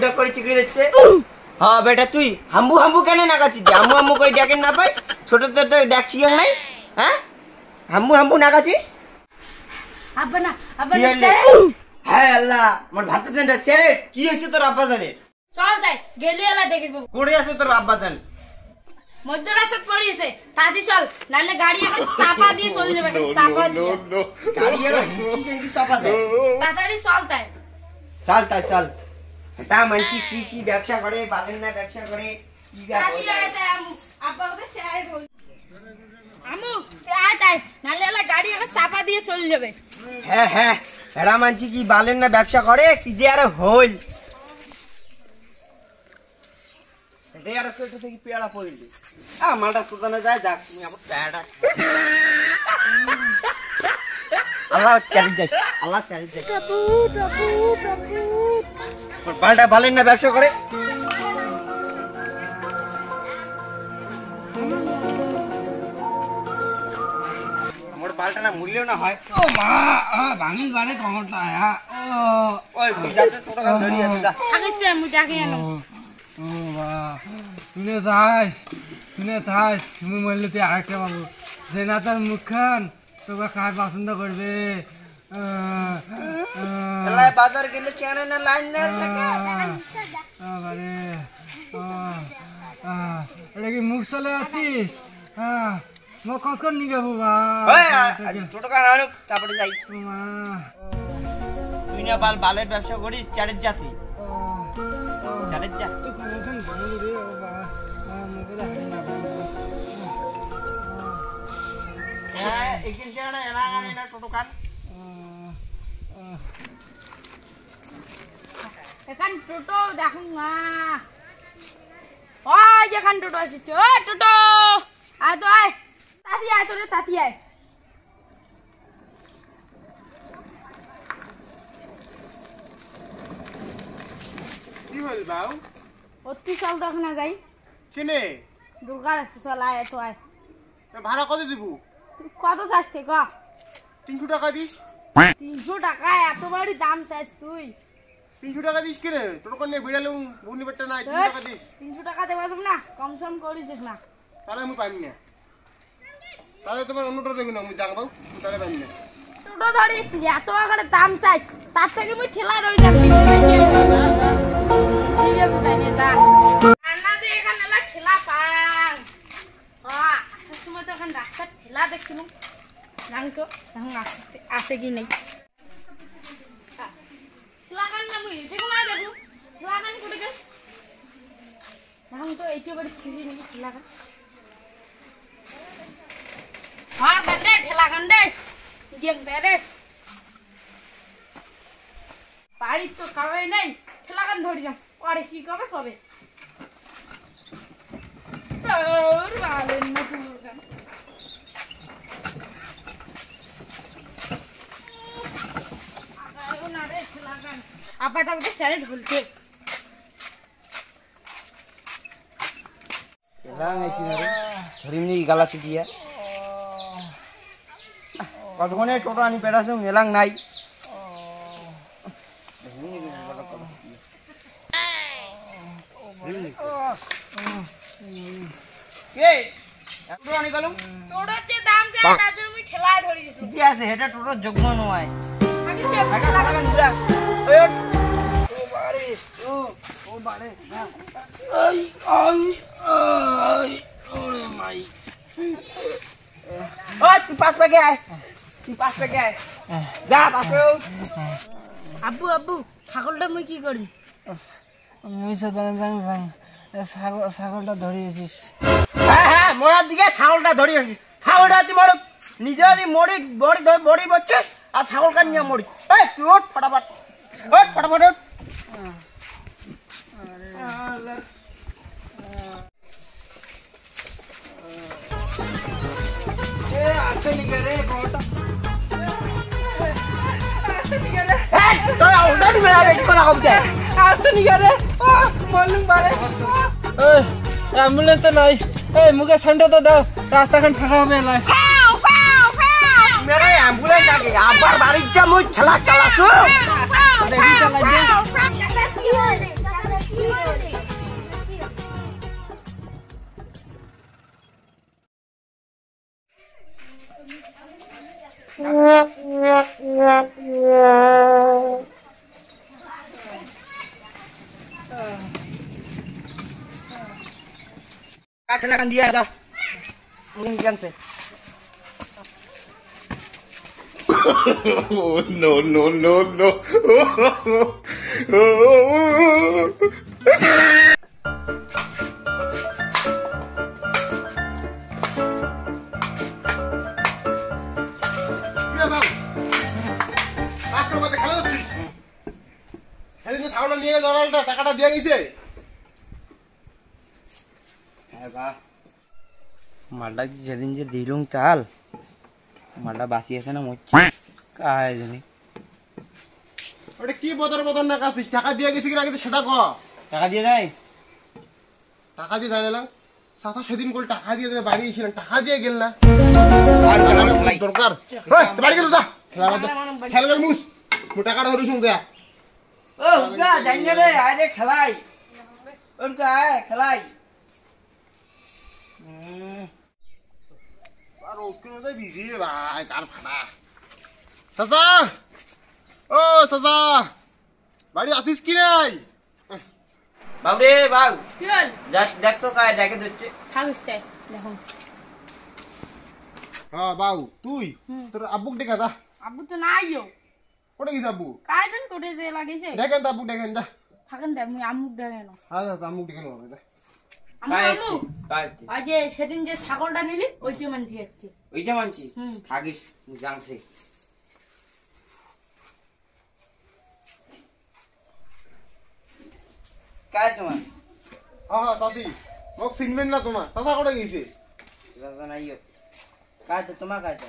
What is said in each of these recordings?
ঢক করে চিকড়ি দিচ্ছে। হ্যাঁ বেটা তুই হাম্বু হাম্বু কেন নাকাচ্ছিস? হাম্বু হাম্বু করে ডাকেন না পাই? ছোট তো ডাকছি নাই, হ্যাঁ? হাম্বু হাম্বু নাকাচ্ছিস? আব্বা না আব্বা না স্যার। হ্যাঁ আল্লাহ, আমার ভাত দেনটা ছেড়ে কি হয়েছে তোর আব্বা জানে? চল তাই গেলে এলা দেখে দেবো। করে আছে তোর আব্বা জান? মধ্য রাস্তা পড়িয়েছে, তাড়াতাড়ি চল, নাহলে গাড়ি এখন চাপা দিয়ে চলে যাবে। চাপা দিয়ে গাড়ি আর হিঁচকি চাপা দেয়। তাড়াতাড়ি চল তাই। চল তাই চল। এটা মানছি কি কি ব্যবসা করে, বালেন না ব্যবসা করে কি তাড়াতাড়ি আয় তাই আব্বা ওকে স্যার বল। আমু আয় তাই, নাহলে এলা গাড়ি এখন চাপা দিয়ে চলে যাবে। হ্যাঁ হ্যাঁ, এটা মানছি কি বালেন না ব্যবসা করে কি যে আরে হইল। এটাই আর কেউ থেকে পেয়ারা পড়লি। মালটা সুদানে যায় যাক, তুমি আবার পেয়ারা আল্লাহ চারি যাই, আল্লাহ চারি যাই। বালটা বালেন না ব্যবসা করে। আমার বালটা না মূল্যও না হয়। ও মা ভাঙিল বারে কমরটা ওই বুঝাতে তোরা ধরিয়ে যা। থাকিস রে মুই ডাকি আনো। ও বা তুনে যাই তুমি মরলে তুই আরেকটা পাবো যে না তার মুখখান তোকে খায় পছন্দ করবে। বাজার গেলে চেনে না লাইন না থাকে। আরে এটা কি মুখ চলে যাচ্ছিস? হ্যাঁ মুখ খস কর নিয়ে যাবো বা ছোট কান আনুক তারপরে যাই। তুই না বালের ব্যবসা করিস, চারের জাতি চারের যা। এখান টোটো দেখুন না, ওই যেখান টোটো আসছে। ও টোটো আয় তো আয়, তাতি আয় তোরে তাতি আয়। কি হল বাউ? অতি চল তো ওখানে যাই। চিনে দুর্গার আছে, চল আয় তো আয়। ভাড়া কত দিব? তুই কত চাস ক? 300 টাকা দিস। 300 টাকা? এত বাড়ি দাম চাস তুই? 300 টাকা দিস কিনে তোর কোনে বিড়ালুম বুনি বেটা নাই 300 টাকা দিস। 300 টাকা দেবা তুমি না, কম সম করিস না। তাহলে আমি পাইনি না, তাহলে তোমার অন্যটা দেবো না, আমি জানবাও তাহলে পাইনি না। টোটো ধরিয়েছি, এত আকারে দাম চাই, তার থেকে মুই ঠেলা ধরি যাচ্ছি। ঠিক আছে তাই নিয়ে যা। রান্না দিয়ে এখানে এলা ঠেলা পান। আসার সময় তো এখন রাস্তার ঠেলা দেখছিলাম, জানি তো এখন আসে কি নেই। ঠেলা খান না মুই দেখুন না, দেখুন ঠেলা খান করে গেল এখন তো এইটি বাড়ি ছিঁড়ি নাকি ঠেলা খান। হ্যাঁ দেন রে ঠেলা খান রে, গিয়ে দে রে। বাড়ির তো খাওয়াই নাই, ঠেলা খান ধরি যাম, পরে কি কবে কবে। আপাটা আমাকে স্যারে ঢলছে। গালাতে দিয়া কতক্ষণে টোটো আনি পেটাছ মেলাং নাই। ঠিকই আছে, এটা টোটোর যোগ্য নয়। আব্বু আব্বু ছাগলটা মুই কি করি? ছাগলটা ধরিয়েছিস? হ্যাঁ হ্যাঁ, মরার দিকে ছাগলটা ধরিয়েছিস। ছাগলটা তুই মরুক, নিজে যদি মরি বড়ি বলছিস আর ছাগলটা নিয়ে মরি। তুই ওঠ ফটাফট, ওঠ ফটাফট ওঠ। আসতে নিকে রে বড়টা, আসতে নিকে রে মরলুম বারে। অ্যাম্বুলেন্স তো নাই, মুখে সেন্টার তো দাও, রাস্তাখান ফাঁকা হবে এলাই। मेरे एम्बुलेंस आ गई आबार बाड़ी जा मुझ चला चला तू কাঠটা কান দিয়া যা মুরগি জানছে Oh, no, no, no, no. টাকাটা দিয়ে গেছে মালটা যেদিন যে দিলুম চাল মালটা বাসি আছে না মরছে কাজ জানি ওটা কি বদর বদর না কাছিস টাকা দিয়ে গেছি কিনা কিন্তু সেটা ক টাকা দিয়ে দেয় টাকা দিয়ে জানে না চাচা সেদিন করে টাকা দিয়ে যাবে বাড়ি এসেছিলেন টাকা দিয়ে গেল না আর টাকাটা খুব দরকার বাড়ি গেল যা খেলার মুস টাকাটা ধরে শুন দেয়া ও উগা জানি রে আরে খেলাই ওরকা আয় খেলাই আর ওকে মধ্যে বিজি রে ভাই কার ফাটা চাচা ও চাচা বাড়ি আসিস কি নাই বাবরে বাউ কি হল দেখ তো কায় ডাকে ধরছে থাকিস তাই দেখুন হ্যাঁ বাউ তুই তোর আব্বুক ডেকে যা আব্বু তো নাইও কোটে গেছে আব্বু কায়জন কোটে যে লাগিছে দেখেন তো আব্বুক দেখেন যা থাকেন দেখ মুই আম্মুক দেখেন হ্যাঁ আম্মুক ডেকে নেবো যা আম্মু কায় আজ যে সেদিন যে ছাগলটা নিলি ওইটা মানছি যাচ্ছে ওইটা মানছি হুম। থাকিস জানছে কায় তোমার হ্যাঁ হ্যাঁ চাচি মোক চিনবেন না তোমার চাচা কোটে গেছে দাদা নাইও কায় তো তোমার কায় তো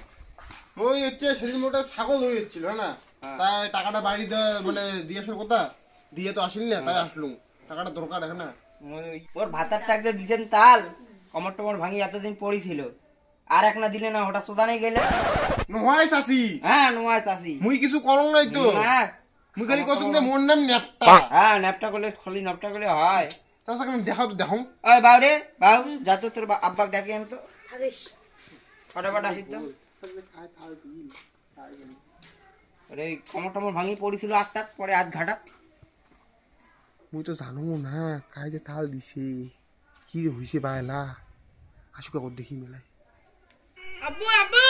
ওই হচ্ছে সেদিন মোটা ছাগল ধরে এসেছিল হ্যাঁ না হ্যাঁ। তাই টাকাটা বাড়িতে মানে দিয়ে আসার কথা দিয়ে তো আসিল না তাই আসলুম টাকাটা দরকার এখন না ওর ভাতার টাক যে দিছেন তাল কমর টমর ভাঙি এতদিন পড়িছিল আর এক না দিলে না হঠাৎ সোদানে গেলে নহয় চাচি হ্যাঁ নোয়া চাষি মুই কিছু করং নাই তো না মুই খালি কসম যে মোর নাম নেপটা হ্যাঁ ন্যাপটা করলে খালি নপটা করলে হয় চাচা আমি দেখাও তো দেখাও ওই বাউ রে বাউ যা তো তোর আব্বাক ডাকি আন তো থাকিস ফটাফট আসিস তো আরে কমর টমর ভাঙি পড়িছিল আটটাত পরে আধ ঘাটা মুই তো জানো না কাই যে তাল দিছে কি যে হইছে বাইলা আসুক আগত দেখি মেলাই আব্বু আব্বু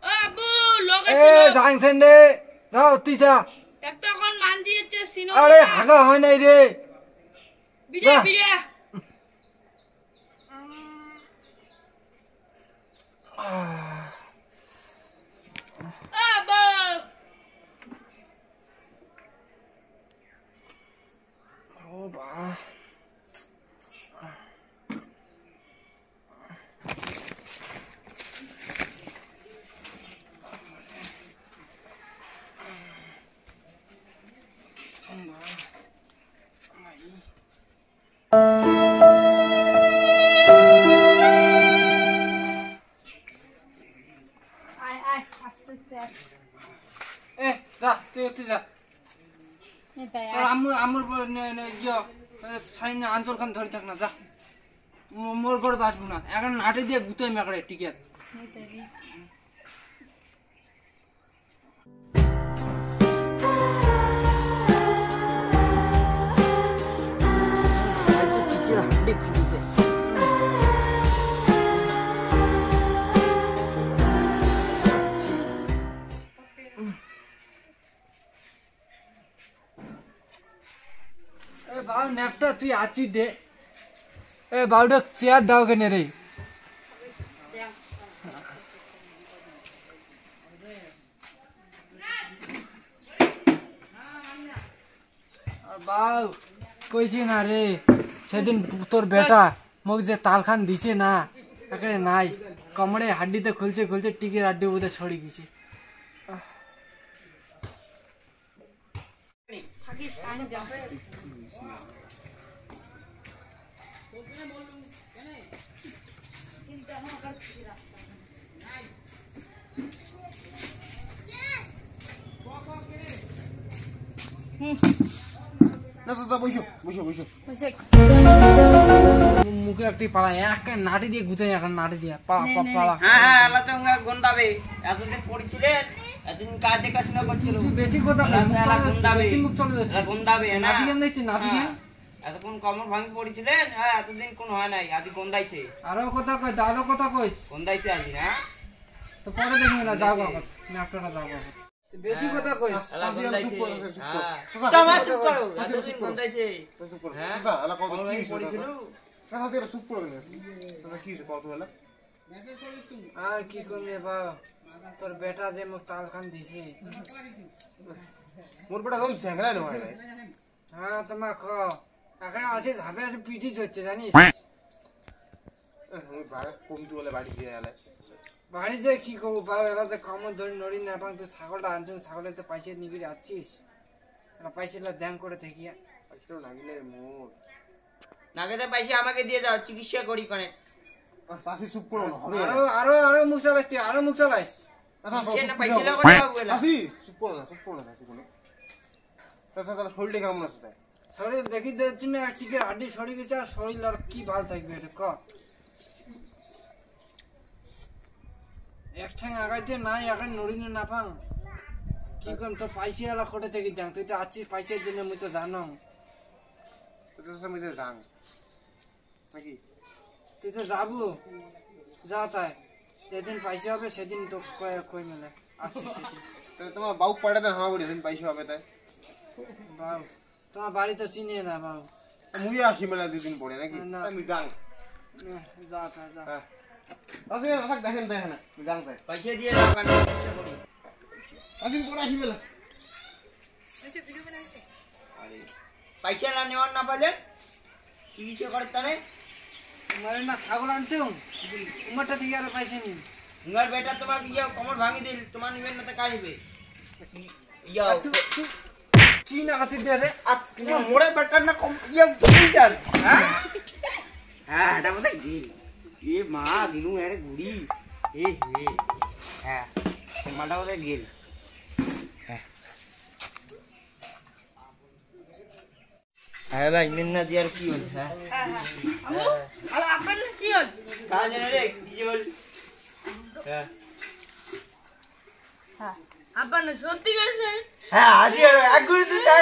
ও আব্বু লগে এ ছিল জাংছেন রে যাও তুই যা একটা কোন মানজি হচ্ছে সিনো আরে হাগা হয় নাই রে বিড়া বাহ। বিড়া আব্বু ও বাহ আয় আয় আস্তে আস্তে আয়। এ যা তুই যা এটাই তোর আমুর সাইনে আঞ্চল খান ধরে থাক না যা মোর ঘরে তো আসবো না এখন নাটে দিয়ে গুতে মেকড়ে টিকিট এটাই এ বাবু নেপটা তুই আছি দে এ বাবুটা চেয়ার দাও কেনে রে বাউ কইছি না রে সেদিন তোর বেটা মোক যে তাল খান দিছে না এখানে নাই কমরে হাড্ডিতে খুলছে খুলছে টিকির হাড্ডি বোধহয় সরি গেছে থাকিস আনি যাও না চাচা বসো বসো বসো বসে মুখে একটি পালা এক নাটি দিয়ে গুতে এখন নাটি দিয়ে পা পা পালা হ্যাঁ হ্যাঁ আল্লাহ তো গন্ধাবে এতদিন পড়ছিলেন এতদিন কাজ দেখাশোনা করছিল তুই বেশি কথা কই, মুখ এলা চলে যাচ্ছে, গুন্দাবে বেশি মুখ চলে যাচ্ছে। এলা গুন্দাবে না নাতি জ্ঞান দেখছি, নাতি জ্ঞান। এতক্ষণ কমর ভাঙি পড়েছিলেন হ্যাঁ এতদিন কোন হয় নাই আদি গন্দাইছে আরো কথা কই, আরো কথা কইস। গন্দাইছে আদি না তো পরে দেখবি না, যাও বাবা, ম্যাপটা যাও বাবা। তুই বেশি কথা কইস। এলা চাচি, গন্দাইছে চুপ করো, চুপ করো। হ্যাঁ চাচা, তোমার চাচা, চুপ করো চাচা, এতদিন চুপ করো। গন্দাইছে চুপ করো। হ্যাঁ চাচা, এলা কত কমর কি ভাঙি হইছে পড়েছিল চাচা? চাচা, এলা চুপ করে নে। চাচা, কি হইছে কত হলো? আর কি করলে বাবা, তোর বেটা যে মুখ তাল খান দিছে। মোর বেটা রম স্যাংরা নয় না। হ্যাঁ তোমার ক এখন আসে ঝাপে আসে পিটি হচ্ছে জানিস। আমি বাড়ি কমতি হলে বাড়ি দিয়ে এলে। বাড়িতে কি করবো বাবা, এরা যে কমর ধরে নড়ি না পান, তুই ছাগলটা আনছুন, ছাগলের তো পয়সা নিগিরে আসছিস, পয়সাটা দ্যাং করে থাকি। পয়সাও লাগিলে মোর। নাগেতে পয়সা আমাকে দিয়ে দাও চিকিৎসা করি কোনে চাচি চুপ করো না, হবে আরো আরো আরো মুখ চালাইস, তুই আরো মুখ চালাইস। চাচা, সে না চুপ পয়সা করো। করে বাবু এলা চাচি, চুপ করো না, চুপ করো না চাচি কোনো। চাচা, তাহলে শরীরটা কেমন আছে তাই? শরীর দেখি যাচ্ছি না, টিকের হাড্ডি সরে গেছে, আর শরীর আর কি ভাল থাকবে এটা ক। এক ঠ্যাং আগাইতে নাই, এখন নড়িনে না পাং, কি করম তো পয়সা এলা কোটে থেকে দেন, তুই তো আছিস পয়সার জন্য, মুই তো জানো। চাচা, আমি যে যাং নাকি? তুই তো যাবো, যা তাই, যেদিন পয়সা হবে সেদিন তো কই মেলে আসিস সেদিন। তাহলে তোমার বাবু পাড়া দেন হামা বলি পয়সা হবে তাই। বাবু তোমার বাড়ি তো চিনিয়ে না বাবু। মুই আসি মেলা দুদিন পরে নাকি? না। আমি যাং। যা তাই যা। হ্যাঁ। চাচি, চাচা, দেখেন দেখেন না, আমি যাং তাই। পয়সা দিয়ে দাও কানে চিকিৎসা করি আসিন পরে আসি মেলা। আরে পয়সা না নেওয়ার না পারলে চিকিৎসা করে তাহলে তোমার না ছাগল আনছো, উমারটা থেকে আরো পয়সা নিন। তোমার বেটা তোমাকে ইয়া কমর ভাঙি দিল তোমার নিবেন না তো কার নিবে ইয়া কি না আসি দে রে, তোমার মোড়ে বেটার না কম ইয়া কি জান হ্যাঁ হ্যাঁ এটা বলে গিল এ মা দিনু আরে গুড়ি এ হে হ্যাঁ মাটা বলে গিল হ্যাঁ ভাই মিন্না দিয়ার কি হল হ্যাঁ আর আপনার কি হল কাজ রে কি হল হ্যাঁ হ্যাঁ আপনার সত্যি গেছে হ্যাঁ আজ এক গুড়ি তুই তাই